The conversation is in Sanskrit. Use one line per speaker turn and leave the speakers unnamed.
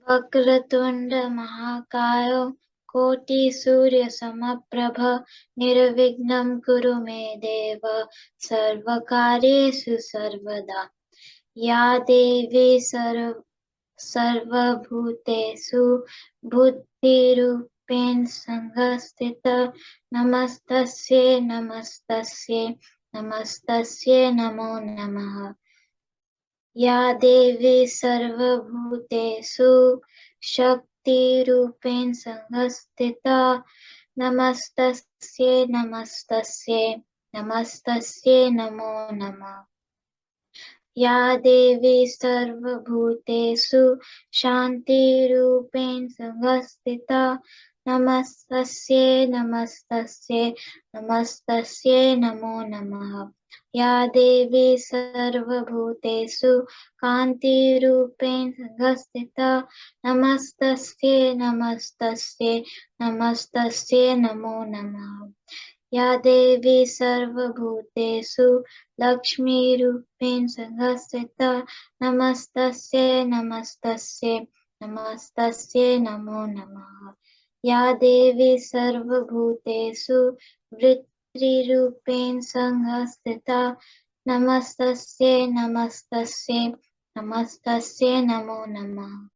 वक्रतुंड महाकाय कोटि सूर्य समप्रभ निर्विघ्नं कुरु मे देव सर्वकार्येषु सर्वदा। या देवी सर्वभूतेषु बुद्धिरूपेण संस्थिता नमस्तस्यै नमस्तस्यै नमस्तस्यै नमो नमः। या देवी सर्वभूतेषु शक्तिरूपेण संस्थिता नमस्तस्यै नमस्तस्यै नमस्तस्यै नमो नमः। या देवी सर्वभूतेषु शान्तिरूपेण संस्थिता नमस्तस्यै नमस्तस्यै नमस्तस्यै नमो नमः। या देवी सर्वभूतेषु कान्तिरूपेण संस्थिता नमस्तस्यै नमस्तस्यै नमस्तस्यै नमो नमः। या देवी सर्वभूतेषु लक्ष्मीरूपेण संस्थिता नमस्तस्यै नमस्तस्यै नमस्तस्यै नमो नमः। या देवी सर्वभूतेषु वृत्तिरूपेण संस्थिता नमस्तस्यै नमस्तस्यै नमस्तस्यै नमो नमः।